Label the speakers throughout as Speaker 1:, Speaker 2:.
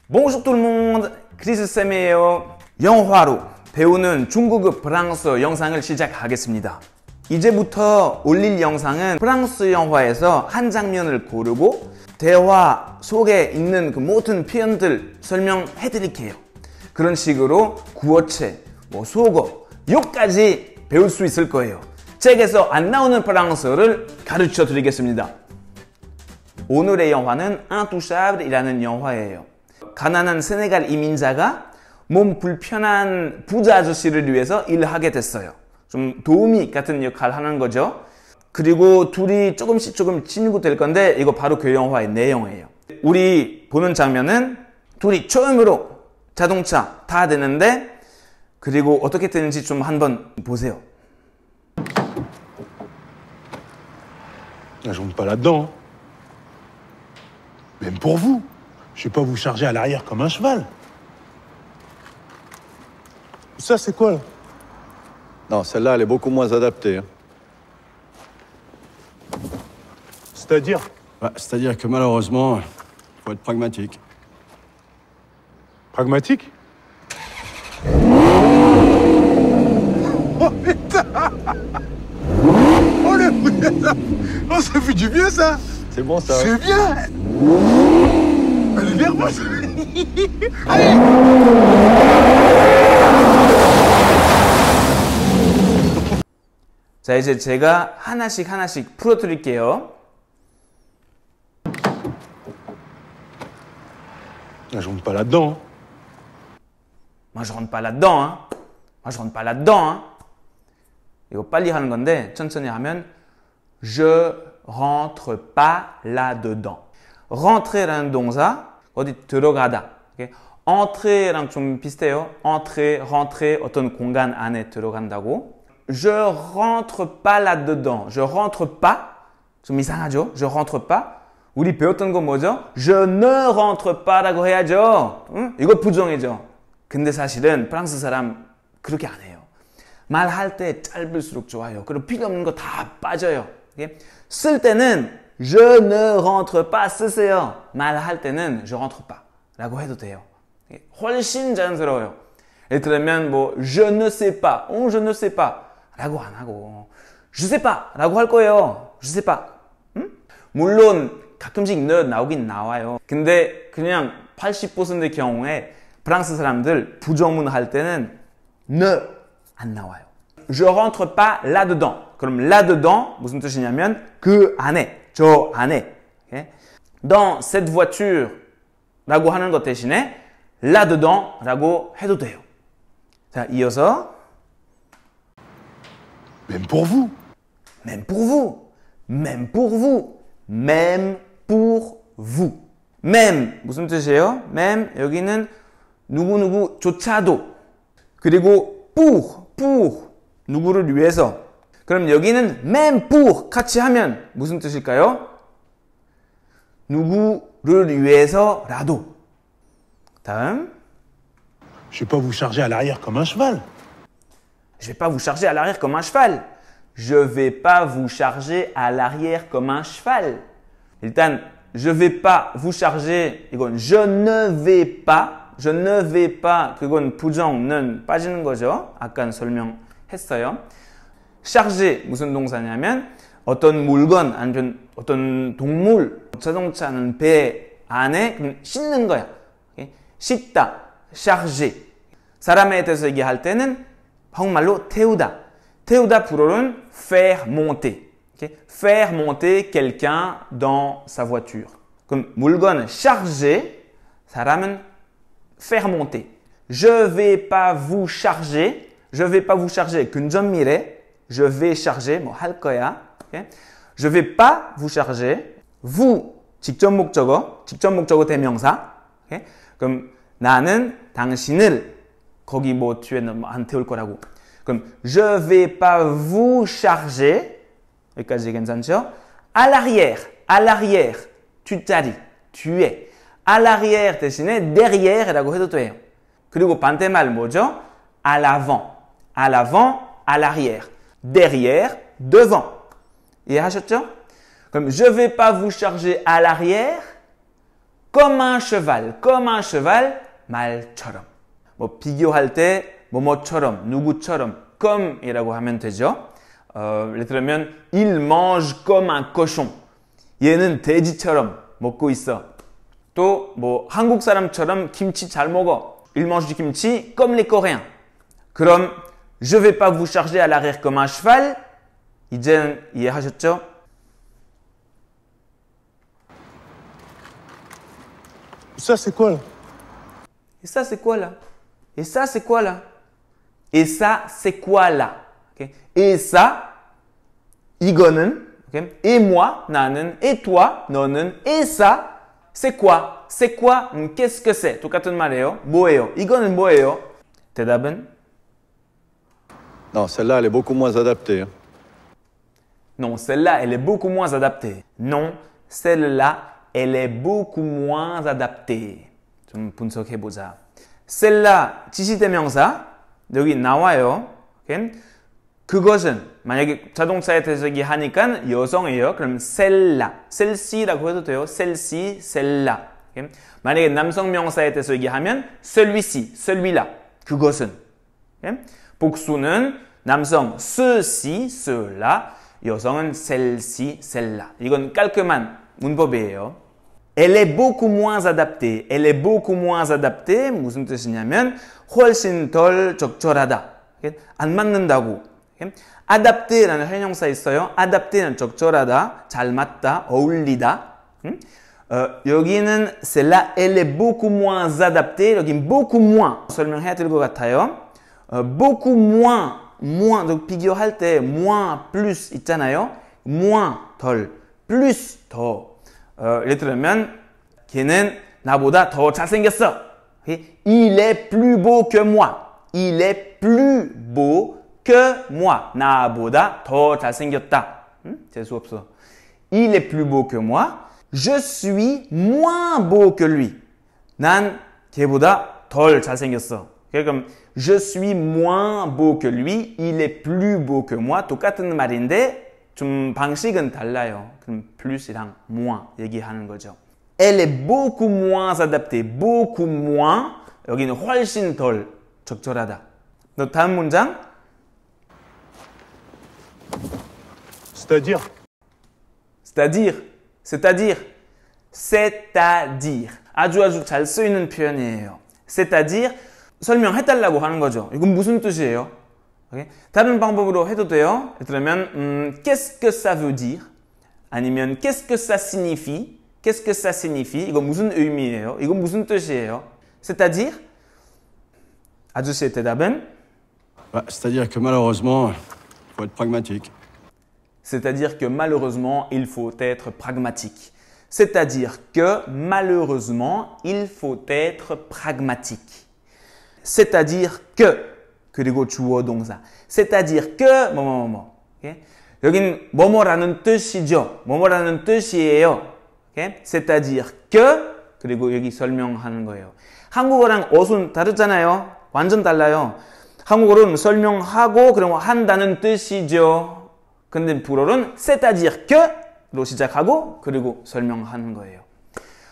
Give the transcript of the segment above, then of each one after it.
Speaker 1: Bonjour tout le monde, 크리스쌤이에요. 영화로 배우는 중국어 프랑스 영상을 시작하겠습니다. 이제부터 올릴 영상은 프랑스 영화에서 한 장면을 고르고 대화 속에 있는 그 모든 표현들 설명해 드릴게요. 그런 식으로 구어체, 속어, 욕까지 배울 수 있을 거예요. 책에서 안 나오는 프랑스어를 가르쳐 드리겠습니다. 오늘의 영화는 인투샤블이라는 영화예요. 가난한 세네갈 이민자가 몸 불편한 부자 아저씨를 위해서 일을 하게 됐어요. 좀 도우미 같은 역할을 하는 거죠. 그리고 둘이 조금 친구 될 건데 이거 바로 그 영화의 내용이에요. 우리 보는 장면은 둘이 처음으로 자동차 타야 되는데 그리고 어떻게 되는지 좀 한번 보세요.
Speaker 2: Je monte pas là-dedans. Même pour vous. Je vais pas vous charger à l'arrière comme un cheval. Ça, c'est quoi, là?
Speaker 3: Non, celle-là, elle est beaucoup moins adaptée.
Speaker 2: C'est-à-dire?
Speaker 4: C'est-à-dire que malheureusement, il faut être pragmatique.
Speaker 2: Pragmatique? Oh, putain! Oh, le bruit! Oh, ça fait du bien, ça!
Speaker 3: C'est bon, ça.
Speaker 2: C'est bien! Elle est nerveuse! Allez!
Speaker 1: 자, 이제 제가 하나씩 풀어드릴게요.
Speaker 2: Je monte pas là-dedans.
Speaker 1: Moi, je rentre pas là-dedans, hein. Moi, je rentre pas là-dedans, hein. 이거 빨리 하는 건데 천천히 하면 Je rentre pas là-dedans. rentre라는 동사 어디 들어가다. entre랑 좀 비슷해요. entrer, rentrer 어떤 공간 안에 들어간다고. Je rentre pas là-dedans. Je rentre pas. 좀 이상하죠? Je rentre pas. 우리 배웠던 거 뭐죠? Je ne rentre pas라고 해야죠. 응? 이거 부정이죠. 근데 사실은 프랑스 사람 그렇게 안 해요. 말할 때 짧을수록 좋아요. 그리고 필요 없는 거 다 빠져요. 쓸 때는 Je ne rentre pas 쓰세요. 말할 때는 Je rentre pas 라고 해도 돼요. 훨씬 자연스러워요. 예를 들면 Je ne sais pas, je ne sais pas 라고 안 하고 Je sais pas 라고 할 거예요. Je sais pas. 응? 물론 가끔씩 ne 나오긴 나와요. 근데 그냥 80%의 경우에 프랑스 사람들 부정문 할 때는 ne 안 나와요. Je rentre pas là-dedans. 그럼 là-dedans 무슨 뜻이냐면 그 안에, 저 안에. Dans cette voiture 라고 하는 것 대신에 là-dedans 라고 해도 돼요. 자, 이어서
Speaker 2: Même pour vous.
Speaker 1: Même pour vous. Même pour vous. Même pour vous. Même 무슨 뜻이에요? Même 여기는 누구누구조차도. 그리고 pour 누구를 위해서. 그럼 여기는 même pour 같이 하면 무슨 뜻일까요? 누구를 위해서라도. 다음.
Speaker 2: Je vais pas vous charger à l'arrière comme un cheval.
Speaker 1: Je vais pas vous charger à l'arrière comme un cheval. Je vais pas vous charger à l'arrière comme un cheval. 일단 je vais pas vous charger 이건 je ne vais pas 그건 부정는 빠지는 거죠. 아까 설명했어요. charger 무슨 동사냐면 어떤 물건 아니면 어떤 동물 자동차는 배 안에 싣는 거야. 싣다, charger. 사람에 대해서 얘기할 때는 한국말로 태우다. 태우다 불어는 faire monter. faire monter quelqu'un dans sa voiture. 그럼 물건은 charger, 사람은 faire monter. Je vais pas vous charger. Je vais pas vous charger. 근접미래. Je vais charger. 뭐 할 거야. Je vais pas vous charger. vous 직접 목적어 대명사. 그럼 나는 당신을 거기 뭐 뒤에 안 태울 거라고. 그럼 je vais pas vous charger. 여기까지 괜찮죠? à l'arrière. 뒷자리, 뒤에. à l'arrière 대신에 derrière라고 해도 돼요. 그리고 반대말 뭐죠? à l'avant, à l'arrière. derrière, devant. 이해하셨죠? 그럼 je vais pas vous charger à l'arrière. comme un cheval, 말처럼. 뭐 비교할 때 뭐뭐처럼, 누구처럼, come이라고 하면 되죠. 예를 들면 il mange comme un cochon. 얘는 돼지처럼 먹고 있어. 또 뭐 한국 사람처럼 김치 잘 먹어. Il mange du kimchi comme les Coréens. 그럼 je vais pas vous charger à l'arrière comme un cheval. 이제는 이해하셨죠?
Speaker 2: Ça, c'est quoi, là?
Speaker 1: Et ça, c'est quoi là? Et ça, c'est quoi là? Et ça, c'est quoi là? Okay? Et ça, 이거는, okay? Et moi, 나는, et toi, 너는, et ça, c'est quoi? C'est quoi? Qu'est-ce que c'est? 똑같은 말이에요. 뭐예요? 이거는 뭐예요? 대답은?
Speaker 3: Non, celle-là, elle est beaucoup moins adaptée. Hein.
Speaker 1: Non, celle-là, elle est beaucoup moins adaptée. Non, celle-là, elle est beaucoup moins adaptée. 좀 분석해보자. celle-là, 지시대명사. 여기 나와요. Okay? 그것은 만약에 자동차에 대해서 얘기하니까 여성이에요. 그럼 celle-là, celle-ci라고 해도 돼요. celle-ci, celle-là. Okay? 만약에 남성 명사에 대해서 얘기하면 celui-ci, celui-là. 그것은. Okay? 복수는 남성 ceci, cela. 여성은 celle-ci, celle-là. 이건 깔끔한 문법이에요. Elle est beaucoup moins adaptée. Elle est beaucoup moins adaptée. 무슨 뜻이냐면 훨씬 덜 적절하다. 안 맞는다고. adapté라는 형용사 있어요. adapté는 적절하다, 잘 맞다, 어울리다. 여기는 celle-là, elle est beaucoup moins adaptée. 여긴 beaucoup moins 설명해야 될 것 같아요. beaucoup moins, 비교할 때 moins, plus 있잖아요. moins, 덜, plus, 더. 예를 들면 걔는 나보다 더 잘생겼어. Il est plus beau que moi. Il est plus beau que moi. 나보다 더 잘생겼다. 재수 없어. Il est plus beau que moi. Je suis moins beau que lui. 난 걔보다 덜 잘생겼어. 그럼 je suis moins beau que lui. Il est plus beau que moi. 똑같은 말인데 좀 방식은 달라요. 그럼 plus이랑 moins 얘기하는 거죠. Elle est beaucoup moins adaptée. beaucoup moins. 여기는 훨씬 덜 적절하다. 또 다음 문장.
Speaker 2: C'est-à-dire?
Speaker 1: c'est-à-dire. 아주 잘 쓰이는 표현이에요. c'est-à-dire 설명해달라고 하는 거죠. 이건 무슨 뜻이에요? Okay? 다른 방법으로 해도 돼요. 예를 들면 qu'est-ce que ça veut dire? 아니면 qu'est-ce que ça signifie? Qu'est-ce que ça signifie? 이거 무슨 의미예요? 이거 무슨 뜻이에요? c'est-à-dire 아저씨의 대답은
Speaker 4: C'est-à-dire que malheureusement, il faut être pragmatique.
Speaker 1: C'est-à-dire que malheureusement, il faut être pragmatique. C'est-à-dire que malheureusement, il faut être pragmatique. C'est-à-dire que 그리고 주어 동사. C'est-à-dire que 뭐뭐뭐. Okay? 여긴 뭐뭐라는 뜻이죠. 뭐뭐라는 뜻이에요. Okay? C'est-à-dire que 그리고 여기 설명하는 거예요. 한국어랑 어순 다르잖아요. 완전 달라요. 한국어로는 설명하고 그럼 한다는 뜻이죠. 근데 불어는 c'est-à-dire que 로 시작하고 그리고 설명하는 거예요.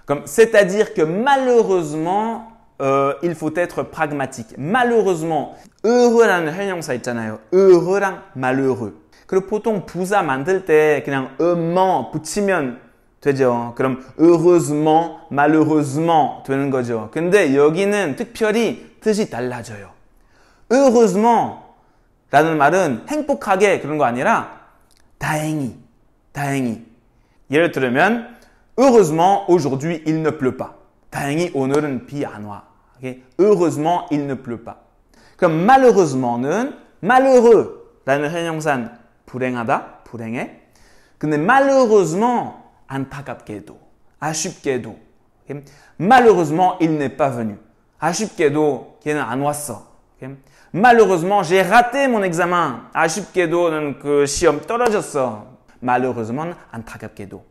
Speaker 1: 그럼 c'est-à-dire que malheureusement il faut être pragmatique. malheureusement heureus라는 형용사 있잖아요. heureus랑 malheureux. 그리고 보통 부사 만들 때 그냥 ment 붙이면 되죠. 그럼 heureusement, malheureusement 되는 거죠. 근데 여기는 특별히 뜻이 달라져요. heureusement 라는 말은 행복하게 그런 거 아니라 다행히. 예를 들면 heureusement aujourd'hui il ne pleut pas. 다행히 오늘은 비 안 와. Okay? heureusement il ne pleut pas. 그럼 malheureusement,는 malheureux라는 형용사는 불행하다, 불행해. 근데 malheureusement 안타깝게도, 아쉽게도. Okay? malheureusement il n'est pas venu. 아쉽게도 걔는 안 왔어. Okay? malheureusement j'ai raté mon examen. 아쉽게도는 그 시험 떨어졌어. malheureusement 안타깝게도.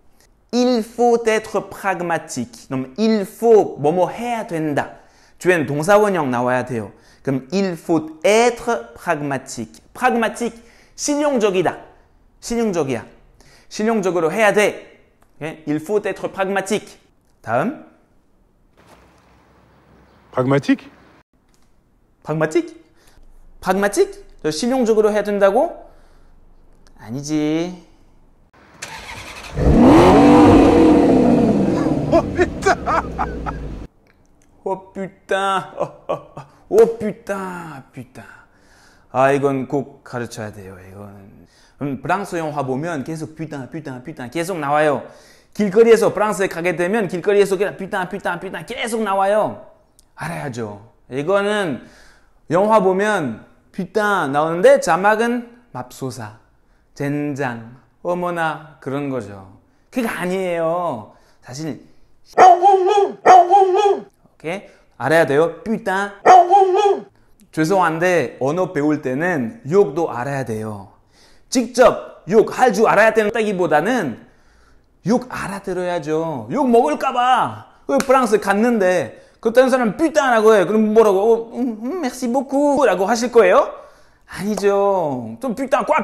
Speaker 1: Il faut être pragmatique. 그럼 il faut 뭐뭐 해야 된다. 뒤엔 동사원형 나와야 돼요. 그럼 il faut être pragmatique. pragmatique 실용적이다. 실용적으로 해야 돼. Okay? Il faut être pragmatique. 다음.
Speaker 2: Pragmatique?
Speaker 1: 프라그마틱? 프라그마틱? 저 실용적으로 해야 된다고? 아니지. Oh putain. Oh putain. putain. 아, 이건 꼭 가르쳐야 돼요. 이건. 프랑스 영화 보면 계속 putain, putain, putain 계속 나와요. 길거리에서 프랑스에 가게 되면 길거리에서 그냥 putain, putain, putain 계속 나와요. 알아야죠. 이거는 영화 보면 putain 나오는데 자막은 맙소사, 젠장, 어머나 그런 거죠. 그게 아니에요. 사실 오케이? 알아야 돼요. putain. 죄송한데 언어 배울 때는 욕도 알아야 돼요. 직접 욕할 줄 알아야 된다기보다는 욕 알아들어야죠. 욕 먹을까봐. 프랑스 갔는데 그 다른 사람 putain 해. 그럼 뭐라고? merci beaucoup 라고 하실 거예요? 아니죠. 좀 putain quoi?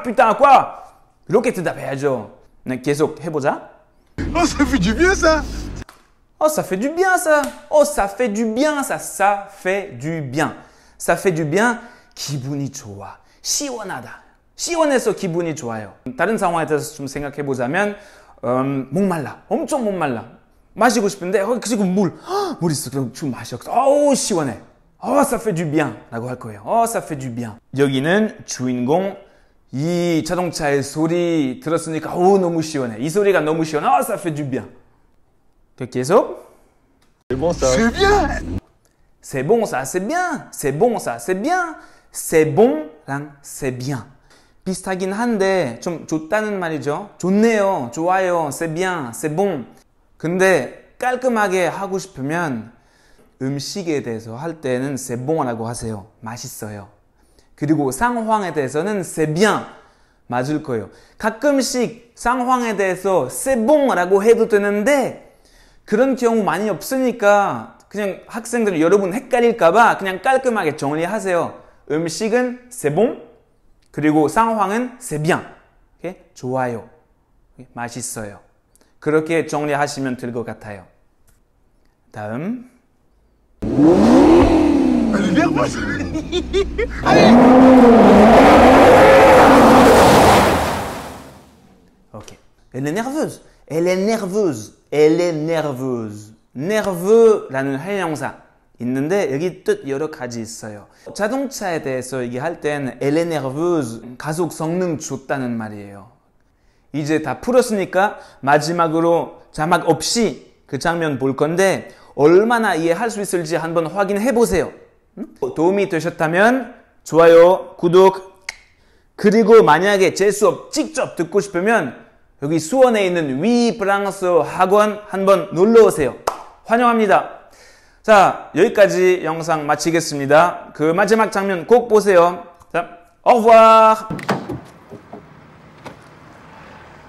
Speaker 1: 이렇게 대답해야죠. 네, 계속 해보자.
Speaker 2: Oh, ça fait du bien, ça!
Speaker 1: Oh, ça fait du bien, ça. Oh, ça fait du bien, ça. Ça fait du bien. Ça fait du bien. 기분이 좋아. 시원하다. 시원해서 기분이 좋아요. 다른 상황에 대해서 좀 생각해 보자면 목말라. 엄청 목말라. 마시고 싶은데 지금 물 있어. 그럼 좀 마셔. 어우, 시원해. ça fait du bien 라고 할 거예요. ça fait du bien. 여기는 주인공 이 자동차의 소리 들었으니까 너무 시원해. 이 소리가 너무 시원해. ça fait du bien. 계속.
Speaker 3: C'est bon ça.
Speaker 2: C'est bien!
Speaker 1: C'est bon ça, c'est bien. C'est bon ça, c'est bien. C'est bon랑 c'est bien. 비슷하긴 한데 좀 좋다는 말이죠. 좋네요, 좋아요, c'est bien, c'est bon. 근데 깔끔하게 하고 싶으면 음식에 대해서 할 때는 c'est bon라고 하세요. 맛있어요. 그리고 상황에 대해서는 c'est bien 맞을 거예요. 가끔씩 상황에 대해서 c'est bon라고 해도 되는데 그런 경우 많이 없으니까 그냥 학생들 여러분 헷갈릴까봐 그냥 깔끔하게 정리하세요. 음식은 c'est bon, 그리고 상황은 c'est bien. 오케이? 좋아요. 오케이? 맛있어요. 그렇게 정리하시면 될 것 같아요. 다음.
Speaker 2: Elle est nerveuse!
Speaker 1: 오케이. Elle est nerveuse. Elle est nerveuse. Elle est nerveuse. nerveux라는 형용사 있는데 여기 뜻 여러 가지 있어요. 자동차에 대해서 얘기할 때는 elle est nerveuse, 가속 성능 좋다는 말이에요. 이제 다 풀었으니까 마지막으로 자막 없이 그 장면 볼 건데 얼마나 이해할 수 있을지 한번 확인해 보세요. 도움이 되셨다면 좋아요, 구독, 그리고 만약에 제 수업 직접 듣고 싶으면 여기 수원에 있는 위 프랑스 학원 한번 놀러 오세요. 환영합니다. 자, 여기까지 영상 마치겠습니다. 그 마지막 장면 꼭 보세요. 자, au revoir.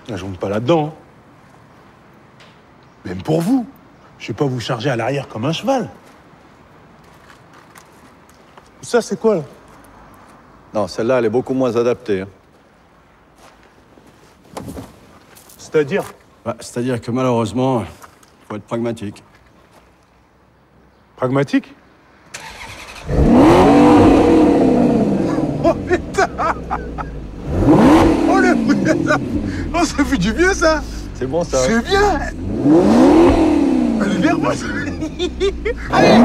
Speaker 2: Je rentre pas là-dedans. Même pour vous. Je vais pas vous charger à l'arrière comme un cheval. Ça, c'est quoi, là?
Speaker 3: Non, celle-là, elle est beaucoup moins adaptée. Hein.
Speaker 2: C'est-à-dire?
Speaker 4: C'est-à-dire que malheureusement, il faut être pragmatique.
Speaker 2: Pragmatique? Oh putain! Oh le putain! Oh, ça fait du bien, ça!
Speaker 3: C'est bon ça.
Speaker 2: C'est bien! Elle est nerveuse! Allez!